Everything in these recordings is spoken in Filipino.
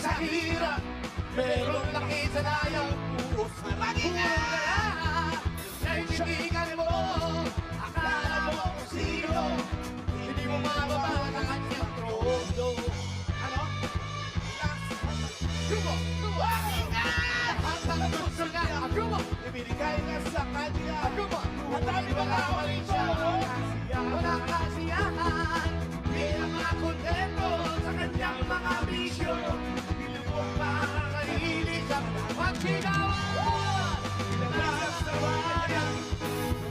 sa hirap, meron laki sa layaw. Puro sa magina, naiintindihan mo. Akala mo kung sino, hindi mo mababa sa kanyang trono. Ano? Gumo! Hanggang gusto na, gumo! Ibinigay na sa kanya, gumo! Ang dami mga walisyo, walang kasiyahan. Bilang mga kontento sa kanyang mga bisyo, bilubog makakalilis ang pagsigawan. Bilang sa bayan,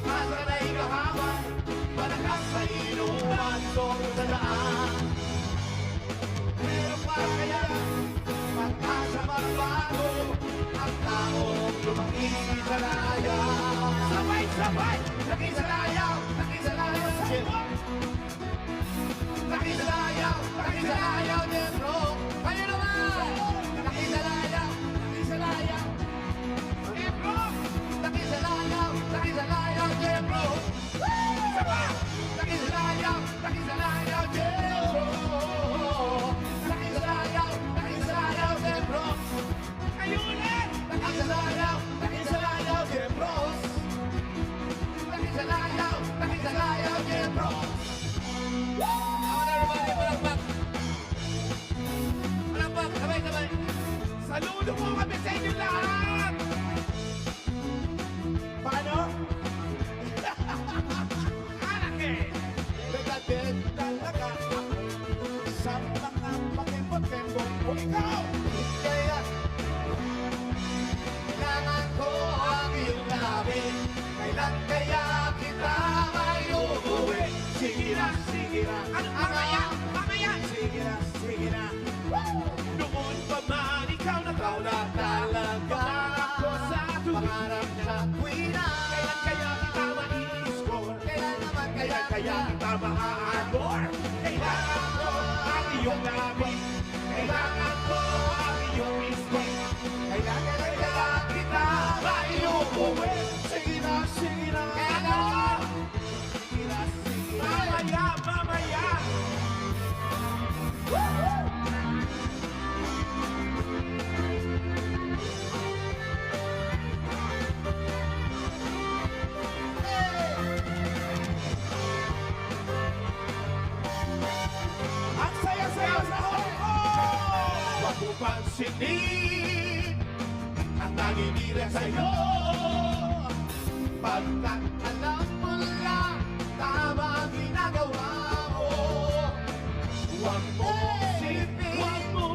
masa na ikahawan, malakas sa inuman, solo sa daan. Meron pa kaya, pagkasa magbago, ang taong lumaki sa layaw. Sabay-sabay, laki sa layaw sa sila. Laki sa layaw, Debro. Kayo naman! Laki sa layaw, Debro. Laki sa layaw, Debro. Saba! Laki sa layaw, Debro. Laki sa layaw, Debro. Kayo ulit! Laki sa layaw, Debro. Laki sa layaw, Debro. Palakpak, sabay-sabay. Saludo po kami sa inyo lahat! Paano? Anak eh! Begaded talaga ako sa mga pakipot-tempo o ikaw! Kaya kailangan ko ang iyong labi. Kailan kaya kita may uuwi? Sige na! Ano? Mamaya! Sige na! Noon pa man ikaw na talaga ako sa tuwing pangarap na tuwina. Kailan kaya kita mai-score? Kailan kaya kita ma-adore? Kailangan ko ang iyong labi. Kailangan ko ang iyong instinct. Kailan kaya kita mai-uuwi? Sige na! Ano? Mamaya! Ang saya-saya sa Hong Kong! Huwag mo pansinin ang naninira sa'yo. Pagkat alam mo lang tama ang ginagawa mo. Huwag mo isipin, huwag mo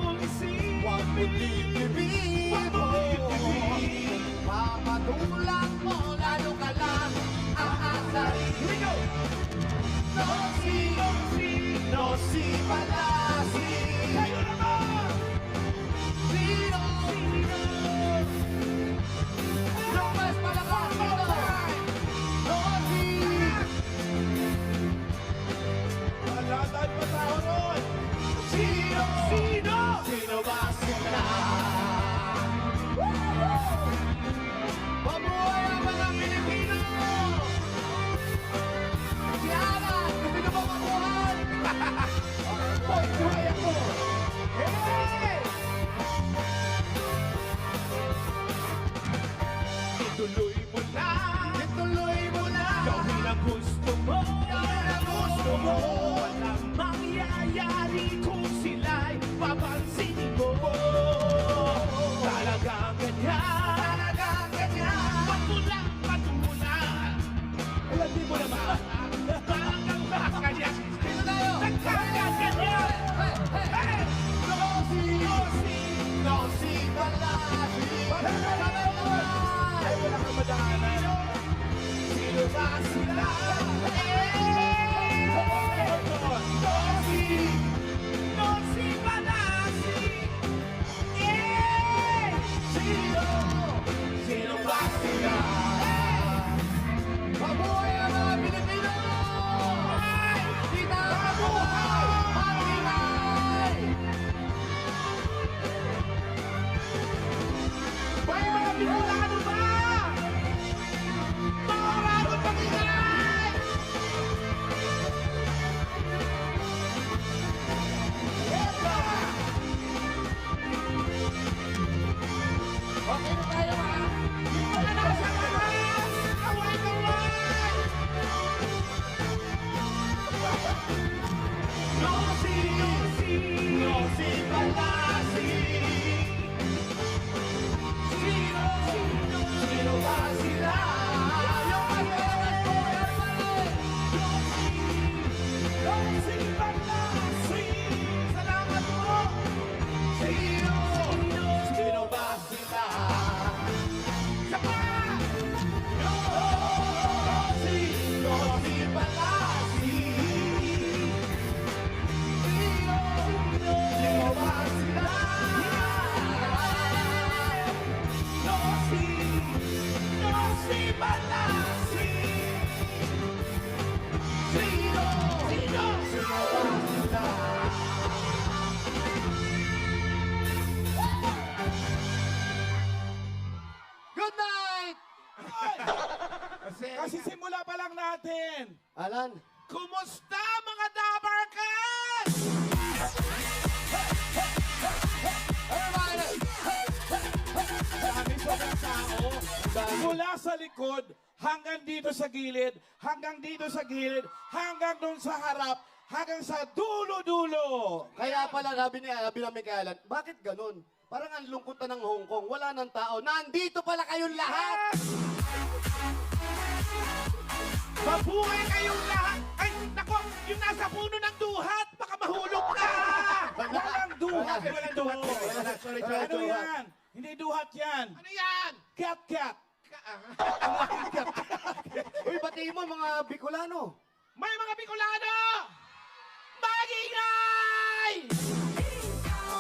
dibdibin mo. Papatulang mo, lalo ka lang aasarin. Here we go! No si Palasi. Kayo naman! Sino? No mas malakas dito. No si. Wala tayong patao ron. Sino? Sino ba sila? Mabuhay ang mga Pilipino! Si Ana, gusto nyo ba mabuhay? Hoy, buhay ako! Hey! Ituloy mo na! Gawin ang gusto mo! Walang mangyayari kung sila'y papansinin mo. Talagang ganyan. Patulan. Alam di mo naman. Talagang ganyan. Nagkaganyan. Hey! No si Palasi. Ay, wala kang madaanan. Sino ba sila? No si Palasi. Sino ba sila? Mabuhay ang mga Pilipino! Kita mabuhay! Mabuhay! May mga Bicolano ba? Mga bagong pag-ingay! Alan, Alan. kumusta mga Dabarkas? Dami sobrang tao. Mula sa likod, hanggang dito sa gilid, hanggang dito sa gilid, hanggang doon sa harap, hanggang sa dulo-dulo. Kaya pala sabi namin kay Alan, bakit ganun? Parang ang lungkot na ng Hong Kong, wala ng tao. Nandito pala kayong lahat! Mabuhay kayong lahat! Ay, nako, yung nasa puno ng duhat, baka mahulog ka! Walang duhat, walang duhat. Sorry, Ano yan? Hindi duhat yan. Ano yan? Cat. Uy, batiin mo mga Bicolano. May mga Bicolano! Magingay!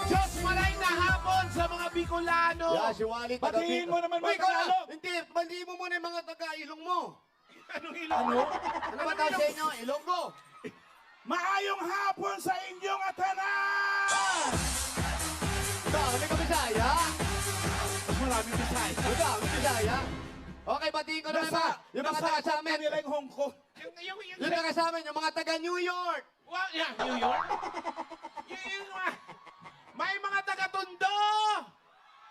Diyos malay na hapon sa mga Bicolano! Yeah, si Wally taga Batiin mo naman Uy, mga ikaw na! Tagalog. Hindi, batiin mo muna yung mga taga-ilong mo. Anong ilaw? Ano? Ano ba tawag sa inyo? Ilonggo. Maayong hapon sa inyong atanan! Dami ka Bisaya. Mas maraming Bisaya. Dami Bisaya. Okay, batiin ko naman yung mga taga sa amin. nila yung Hong Kong. Yung taga sa amin, yung mga taga New York. Wow, yeah, New York? May mga taga-Tondo!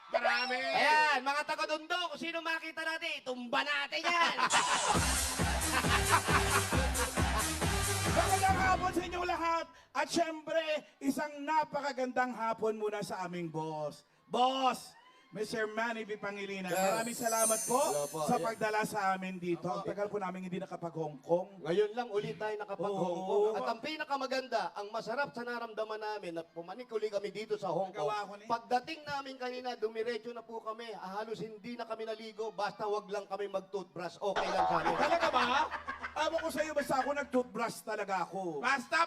Marami! Ayan, mga taga-Tondo, kung sino makita natin, tumba natin yan. Magandang hapon sa inyong lahat. At syempre, isang napakagandang hapon muna sa aming boss. Boss, Mr. Manny V. Pangilinan. Yes. Maraming salamat po Hello po. sa pagdala sa amin dito. Ang tagal po namin hindi nakapag-Hong Kong. Ngayon lang ulit tayo nakapag-Hong Oo. Kong. At ang pinakamaganda, ang masarap sa naramdaman namin na pumanik uli kami dito sa Hong Kong. Gawa ko na yun. Pagdating namin kanina, dumiretso na po kami. Halos hindi na kami naligo, basta wag lang kami mag-toothbrush. Okay lang sa amin. Talaga ba? Ewan ko sa iyo, basta ako nag-toothbrush talaga ako. Basta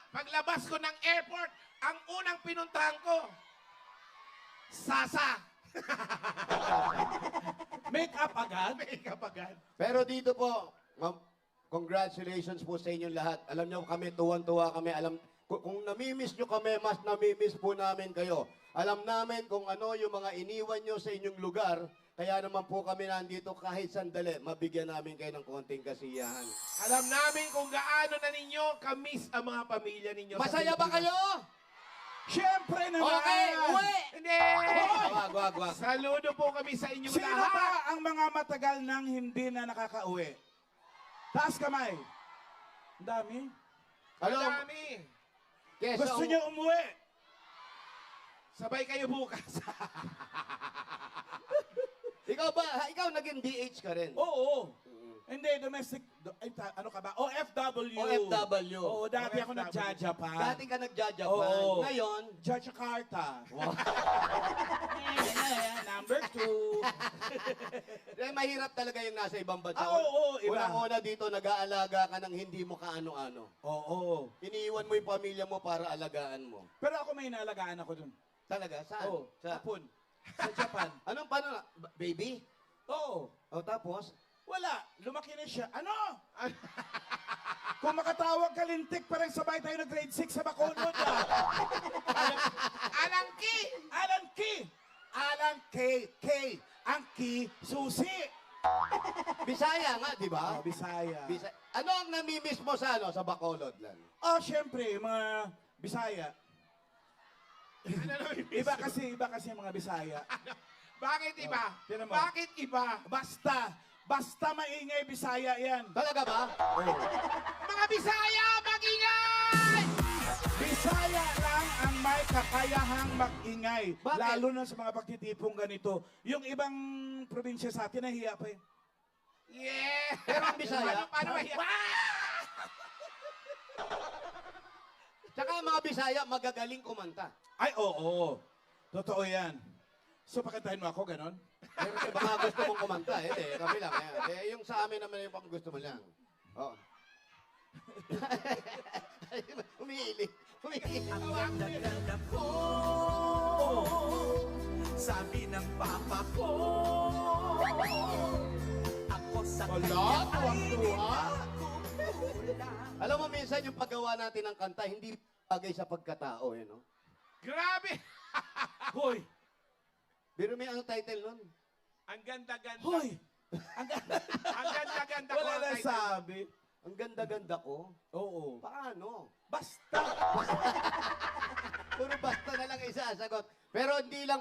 paglabas ko ng airport, ang unang pinuntahan ko, Sasa! Make up agad? May kapagad. Pero dito po, congratulations po sa inyong lahat. Alam nyo kami, tuwan-tuwa kami. Kung namimiss nyo kami, mas namimiss po namin kayo. Alam namin kung ano yung mga iniwan nyo sa inyong lugar. Kaya naman po kami nandito kahit sandali, mabigyan namin kayo ng konting kasiyahan. Alam namin kung gaano na ninyo kamiss ang mga pamilya ninyo. sa Masaya ba Pilipinas. kayo? Siyempre naman! Okay, uwi! Hindi! Wag. Saludo po kami sa inyong Sino lahat. ba ang mga matagal nang hindi na nakakauwi? Taas kamay. Ang dami. Ang Alam, dami. kesa, Gusto niyo umuwi? Sabay kayo bukas. ikaw naging DH ka rin. Oo. Hindi, domestic, ano ka ba? OFW. OFW. Oo, dati ako OFW. nagja-Japan. Dati ka nagja-Japan. Oo. Ngayon, Jakarta. wow. Number 2. Eh, mahirap talaga yung nasa ibang bansa. Oo, iba. Unang-una dito, nag-aalaga ka ng hindi mo kaano-ano. Oo. Iniiwan mo yung pamilya mo para alagaan mo. Pero ako may naalagaan ako dun. Talaga? Saan? Oo, Sa, hapon. Sa Japan. anong paano na? Baby? Oo. O tapos? Wala. Lumaki na siya. Ano? Kung makatawag ka lintik, parang sabay tayo ng grade 6 sa Bacolod. Alangki! Alan Key. Alan K. Ang Key, susi. Bisaya nga, di ba? Bisaya. Ano ang namimiss mo sa Bacolod lang? Oh, syempre, mga Bisaya. Ano naman yung Iba kasi yung mga Bisaya. Bakit iba? Tingnan mo. Bakit iba? Basta maingay Bisaya yan. Talaga ba? Mga Bisaya, magingay! Bisaya lang ang may kakayahang mag-ingay. Bakit? Lalo na sa mga pagtitipong ganito. Yung ibang probinsya sa atin, nahiya pa yun. Yeah! Pero ang Bisaya? Paano mahiya? Tsaka ang mga Bisaya, magagaling kumanta. Ay, oo. Totoo yan. So, pakantahin mo ako, ganon? Pero baka gusto mong kumanta, kami lang. Yung sa amin naman yung pang gusto mo lang. Oo. Umiiling. Ang ganda ko, sabi ng papa ko. Ako sa Wala, kanya ay tuwang-tuwa. nagkukulang. Alam mo, minsan yung paggawa natin ng kanta, hindi bagay sa pagkatao, no? Grabe! Hoy! Pero may ang title nun. Ang ganda-ganda. Hoy! Ang ganda. Ang ganda-ganda ko Wala ang na title. sabi. Ang ganda-ganda ko. Oo. Paano? Basta. Puro basta na lang isasagot. Pero hindi lang